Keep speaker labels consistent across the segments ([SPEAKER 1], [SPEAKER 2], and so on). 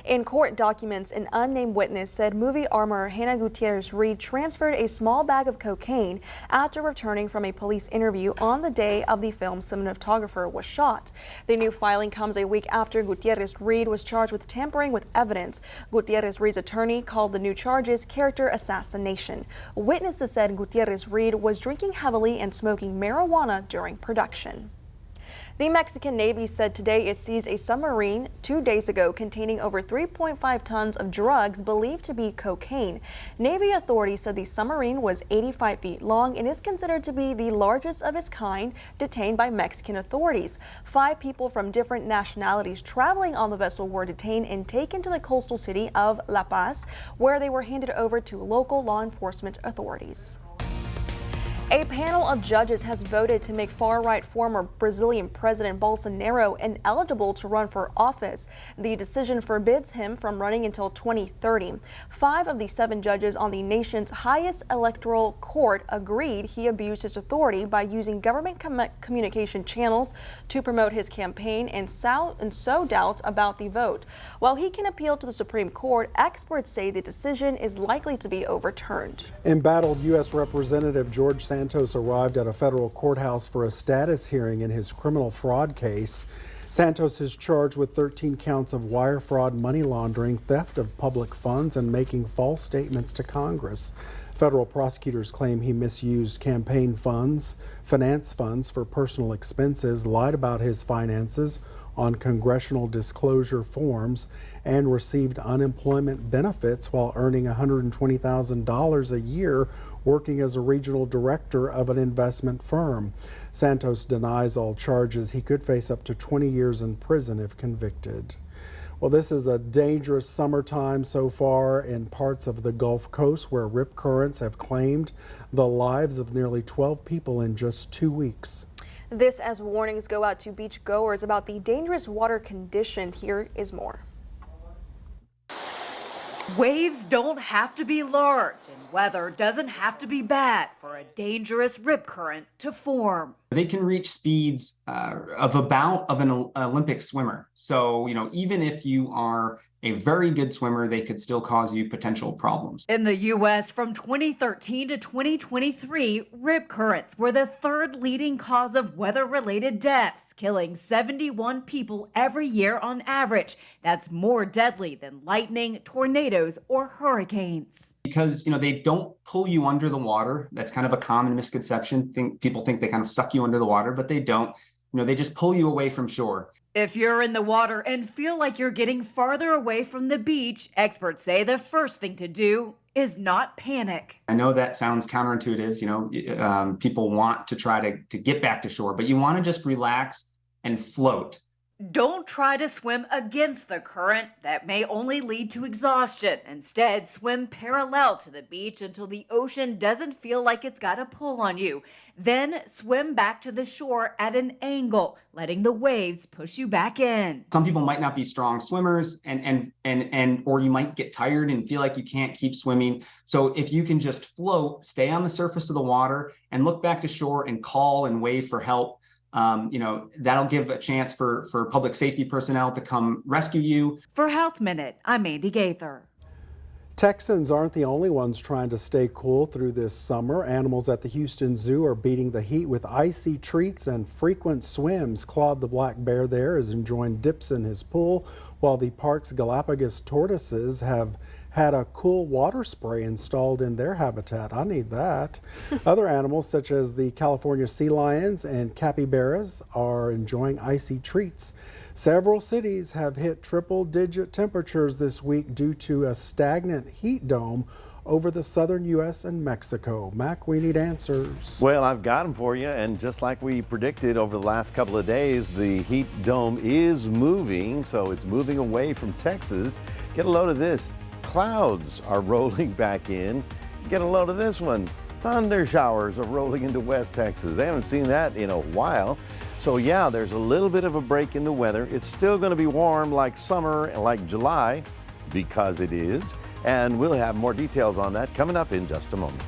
[SPEAKER 1] In court documents, an unnamed witness said movie armor Hannah Gutierrez-Reed transferred a small bag of cocaine after returning from a police interview on the day of the film cinematographer was shot. The new filing comes a week after Gutierrez-Reed was charged with tampering with evidence. Gutierrez-Reed's attorney called the new charges character assassination. Witnesses said Gutierrez-Reed was drinking heavily and smoking marijuana during production. The Mexican Navy said today it seized a submarine 2 days ago containing over 3.5 tons of drugs believed to be cocaine. Navy authorities said the submarine was 85 feet long and is considered to be the largest of its kind detained by Mexican authorities. 5 people from different nationalities traveling on the vessel were detained and taken to the coastal city of La Paz, where they were handed over to local law enforcement authorities. A panel of judges has voted to make far-right former Brazilian President Bolsonaro ineligible to run for office. The decision forbids him from running until 2030. 5 of the 7 judges on the nation's highest electoral court agreed he abused his authority by using government communication channels to promote his campaign and sow doubt about the vote. While he can appeal to the Supreme Court, experts say the decision is likely to be overturned.
[SPEAKER 2] Embattled U.S. Representative George Santos arrived at a federal courthouse for a status hearing in his criminal fraud case. Santos is charged with 13 counts of wire fraud, money laundering, theft of public funds, and making false statements to Congress. Federal prosecutors claim he misused campaign funds, finance funds for personal expenses, lied about his finances on congressional disclosure forms, and received unemployment benefits while earning $120,000 a year working as a regional director of an investment firm. Santos denies all charges. He could face up to 20 years in prison if convicted. Well, this is a dangerous summertime so far in parts of the Gulf Coast where rip currents have claimed the lives of nearly 12 people in just 2 weeks.
[SPEAKER 1] This as warnings go out to beach goers about the dangerous water condition. Here is more.
[SPEAKER 3] Waves don't have to be large and weather doesn't have to be bad for a dangerous rip current to form.
[SPEAKER 4] They can reach speeds of an Olympic swimmer. So, even if you are a very good swimmer, they could still cause you potential problems.
[SPEAKER 3] In the U.S. from 2013 to 2023, rip currents were the 3rd leading cause of weather-related deaths, killing 71 people every year on average. That's more deadly than lightning, tornadoes, or hurricanes.
[SPEAKER 4] Because, they don't pull you under the water. That's kind of a common misconception. People think they kind of suck you under the water, but they don't. They just pull you away from shore.
[SPEAKER 3] If you're in the water and feel like you're getting farther away from the beach, experts say the first thing to do is not panic.
[SPEAKER 4] I know that sounds counterintuitive. People want to try to get back to shore, but you want to just relax and float.
[SPEAKER 3] Don't try to swim against the current. That may only lead to exhaustion. Instead, swim parallel to the beach until the ocean doesn't feel like it's got a pull on you. Then swim back to the shore at an angle, letting the waves push you back in.
[SPEAKER 4] Some people might not be strong swimmers or you might get tired and feel like you can't keep swimming. So if you can just float, stay on the surface of the water and look back to shore and call and wave for help, that'll give a chance for public safety personnel to come rescue you.
[SPEAKER 3] For Health Minute, I'm Andy Gaither.
[SPEAKER 2] Texans aren't the only ones trying to stay cool through this summer. Animals at the Houston Zoo are beating the heat with icy treats and frequent swims. Claude the black bear there is enjoying dips in his pool, while the park's Galapagos tortoises have had a cool water spray installed in their habitat. I need that. Other animals such as the California sea lions and capybaras are enjoying icy treats. Several cities have hit triple-digit temperatures this week due to a stagnant heat dome over the southern U.S. and Mexico. Mac, we need answers.
[SPEAKER 5] Well, I've got them for you, and just like we predicted over the last couple of days, the heat dome is moving, so it's moving away from Texas. Get a load of this. Clouds are rolling back in. Get a load of this one. Thunder showers are rolling into West Texas. They haven't seen that in a while. So yeah, there's a little bit of a break in the weather. It's still going to be warm like summer, like July, because it is. And we'll have more details on that coming up in just a moment.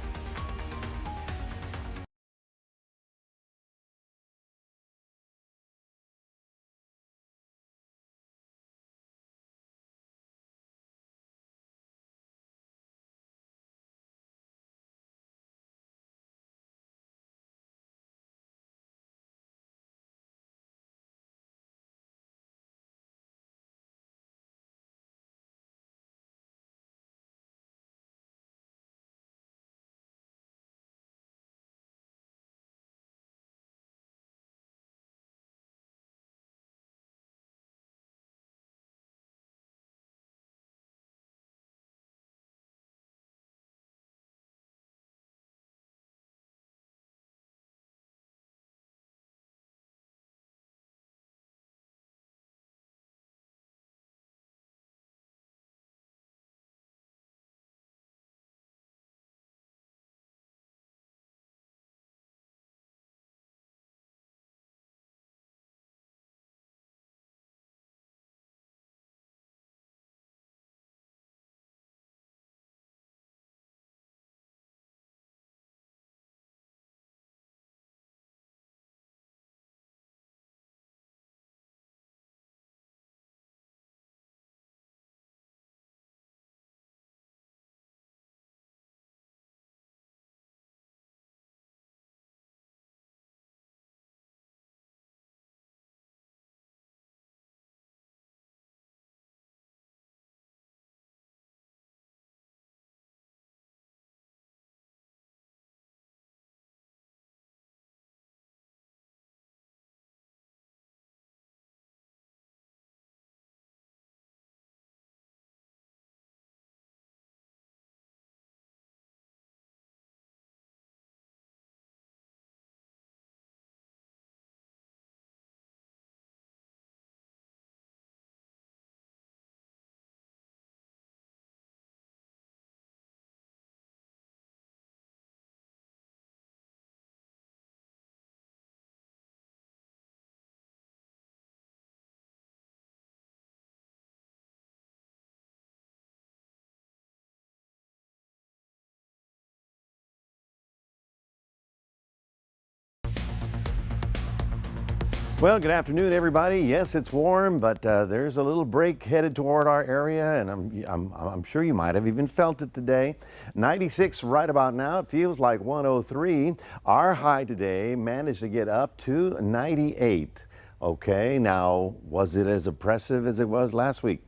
[SPEAKER 5] Well, good afternoon, everybody. Yes, it's warm, but there's a little break headed toward our area, and I'm sure you might have even felt it today. 96 right about now. It feels like 103. Our high today managed to get up to 98. Okay, now was it as oppressive as it was last week?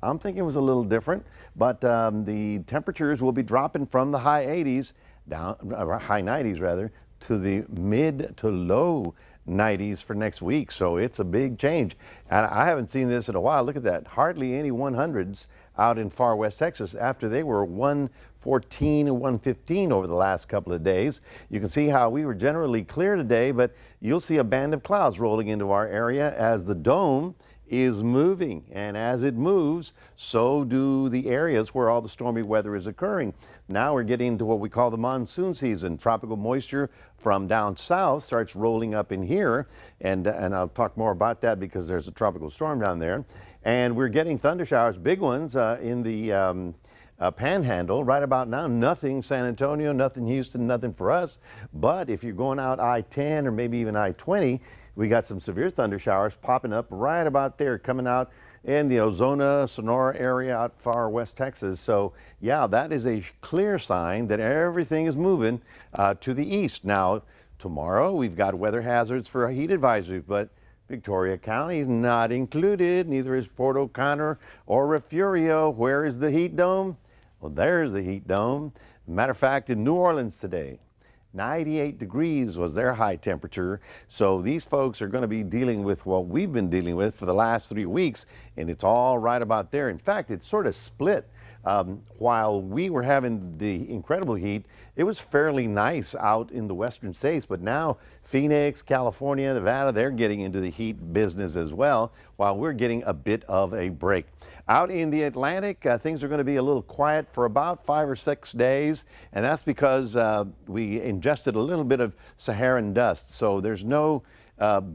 [SPEAKER 5] I'm thinking it was a little different, but the temperatures will be dropping from the high 80s down, high 90s rather, to the mid to low 90s for next week. So it's a big change. And I haven't seen this in a while. Look at that. Hardly any 100s out in far west Texas after they were 114 and 115 over the last couple of days. You can see how we were generally clear today, but you'll see a band of clouds rolling into our area as the dome is moving, and as it moves, so do the areas where all the stormy weather is occurring. Now we're getting into what we call the monsoon season. Tropical moisture from down south starts rolling up in here, and I'll talk more about that because there's a tropical storm down there. And we're getting thunder showers, big ones in the Panhandle right about now. Nothing San Antonio, nothing Houston, nothing for us. But if you're going out I-10 or maybe even I-20, we got some severe thunder showers popping up right about there, coming out in the Ozona, Sonora area out far west Texas. So yeah, that is a clear sign that everything is moving to the east. Now, tomorrow we've got weather hazards for a heat advisory, but Victoria County is not included. Neither is Port O'Connor or Refugio. Where is the heat dome? Well, there's the heat dome. Matter of fact, in New Orleans today, 98 degrees was their high temperature. So these folks are going to be dealing with what we've been dealing with for the last 3 weeks, and it's all right about there. In fact, it's sort of split. While we were having the incredible heat, it was fairly nice out in the western states, but now Phoenix, California, Nevada, they're getting into the heat business as well, while we're getting a bit of a break. Out in the Atlantic, things are going to be a little quiet for about 5 or 6 days, and that's because we ingested a little bit of Saharan dust. So there's no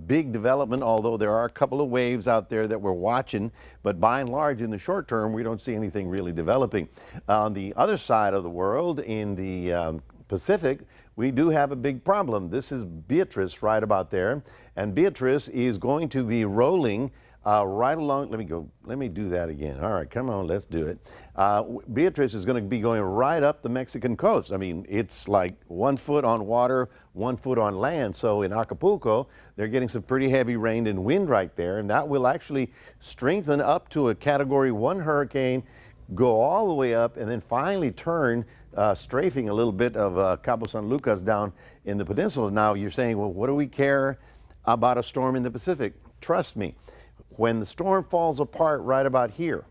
[SPEAKER 5] big development, although there are a couple of waves out there that we're watching, but by and large in the short term we don't see anything really developing. On the other side of the world, in the Pacific, we do have a big problem. This is Beatrice right about there, and Beatrice is going to be rolling right along. Let me do that again. All right, come on, let's do it. Beatrice is going to be going right up the Mexican coast. I mean, it's like 1 foot on water, 1 foot on land. So in Acapulco, they're getting some pretty heavy rain and wind right there, and that will actually strengthen up to a Category 1 hurricane, go all the way up, and then finally turn, strafing a little bit of Cabo San Lucas down in the peninsula. Now you're saying, well, what do we care about a storm in the Pacific? Trust me, when the storm falls apart right about here,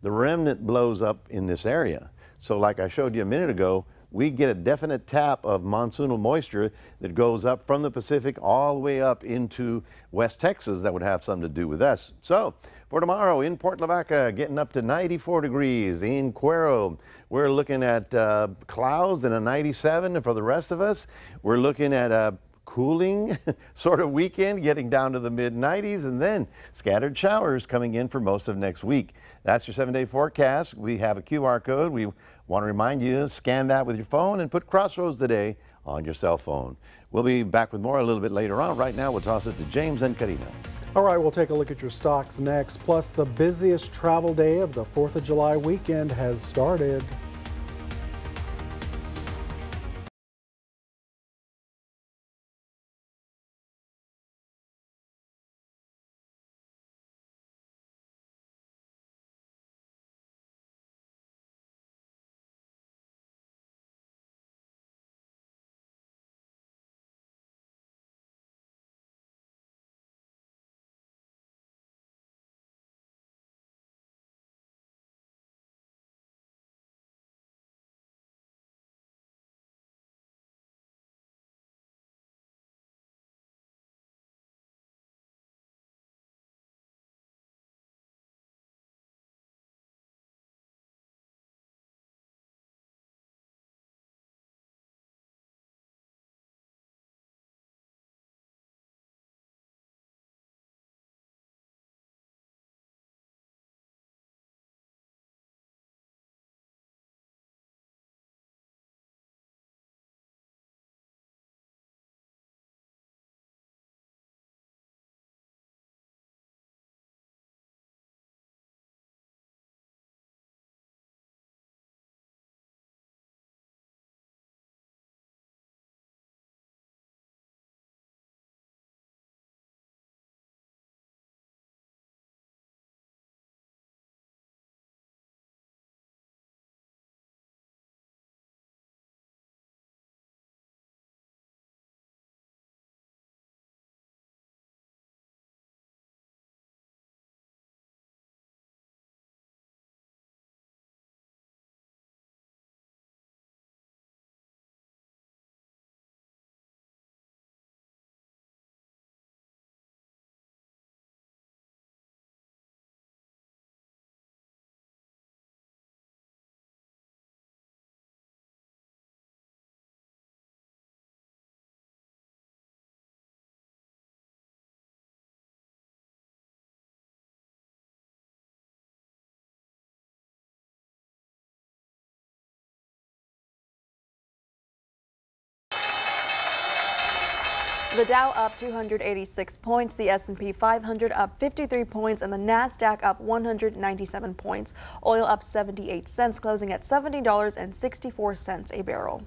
[SPEAKER 5] the remnant blows up in this area. So like I showed you a minute ago, we get a definite tap of monsoonal moisture that goes up from the Pacific all the way up into West Texas. That would have something to do with us. So for tomorrow in Port Lavaca, getting up to 94 degrees. In Cuero, we're looking at clouds and a 97. And for the rest of us, we're looking at a cooling sort of weekend, getting down to the mid-90s, and then scattered showers coming in for most of next week. That's your 7-day forecast. We have a QR code. We want to remind you, scan that with your phone and put Crossroads Today on your cell phone. We'll be back with more a little bit later on. Right now, we'll toss it to James and Karina.
[SPEAKER 2] All right, we'll take a look at your stocks next. Plus, the busiest travel day of the 4th of July weekend has started.
[SPEAKER 1] The Dow up 286 points, the S&P 500 up 53 points, and the Nasdaq up 197 points. Oil up 78 cents, closing at $70.64 a barrel.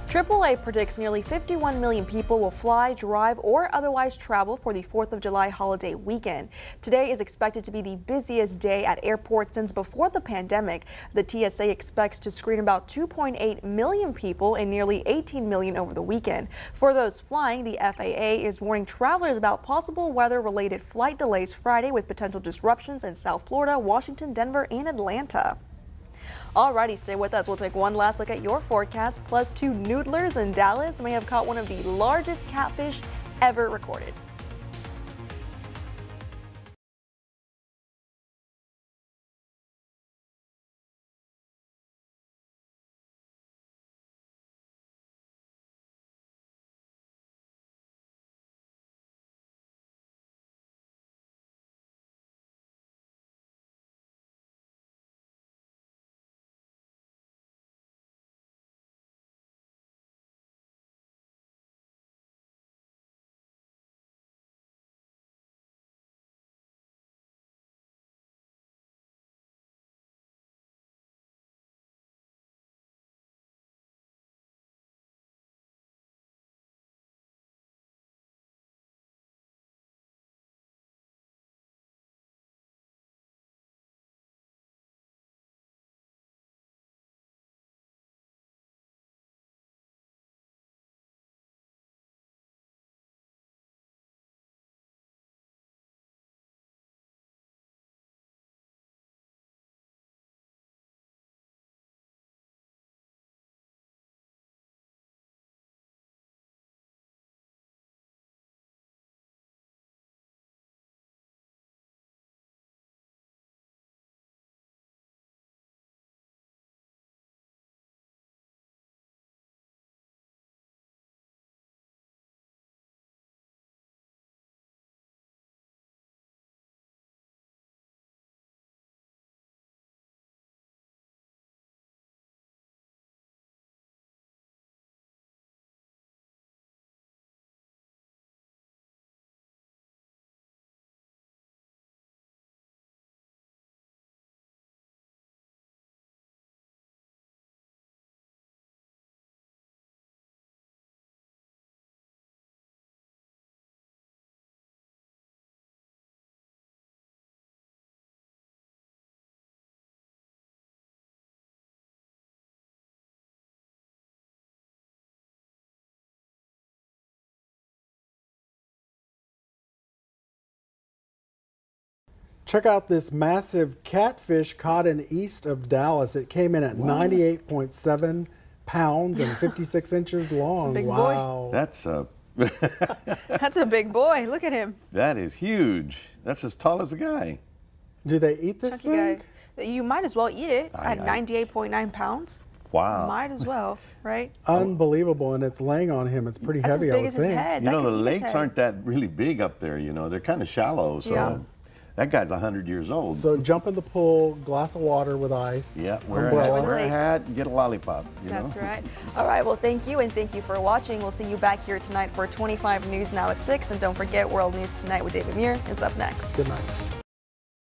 [SPEAKER 1] AAA predicts nearly 51 million people will fly, drive, or otherwise travel for the 4th of July holiday weekend. Today is expected to be the busiest day at airports since before the pandemic. The TSA expects to screen about 2.8 million people and nearly 18 million over the weekend. For those flying, the FAA is warning travelers about possible weather-related flight delays Friday with potential disruptions in South Florida, Washington, Denver, and Atlanta. Alrighty, stay with us. We'll take one last look at your forecast. Plus, 2 noodlers in Dallas may have caught one of the largest catfish ever recorded.
[SPEAKER 2] Check out this massive catfish caught in east of Dallas. It came in at 98.7 pounds and 56 inches long.
[SPEAKER 1] big boy.
[SPEAKER 2] Wow.
[SPEAKER 5] That's
[SPEAKER 1] That's a big boy. Look at him.
[SPEAKER 5] that is huge. That's as tall as a guy.
[SPEAKER 2] Do they eat this
[SPEAKER 1] Chunky
[SPEAKER 2] thing?
[SPEAKER 1] guy. You might as well eat it at
[SPEAKER 5] I-
[SPEAKER 1] 98.9 pounds.
[SPEAKER 5] Wow.
[SPEAKER 1] Might as well, right?
[SPEAKER 2] Unbelievable, and it's laying on him. It's pretty
[SPEAKER 1] That's
[SPEAKER 2] heavy,
[SPEAKER 1] as
[SPEAKER 2] I
[SPEAKER 1] big
[SPEAKER 2] would
[SPEAKER 1] as his
[SPEAKER 2] think.
[SPEAKER 1] head.
[SPEAKER 5] You know,
[SPEAKER 1] That
[SPEAKER 5] the
[SPEAKER 1] could eat his
[SPEAKER 5] lakes
[SPEAKER 1] head.
[SPEAKER 5] aren't that really big up there, you know. They're kind of shallow, so
[SPEAKER 1] Yeah.
[SPEAKER 5] that guy's 100 years old.
[SPEAKER 2] So jump in the pool, glass of water with ice,
[SPEAKER 5] yeah, wear
[SPEAKER 2] umbrella.
[SPEAKER 5] a
[SPEAKER 1] Lakes.
[SPEAKER 5] hat and get a lollipop, you
[SPEAKER 1] That's
[SPEAKER 5] know.
[SPEAKER 1] right. All right, well, thank you, and thank you for watching. We'll see you back here tonight for 25 News Now at 6. And don't forget, World News Tonight with David Muir is up next.
[SPEAKER 2] Good night.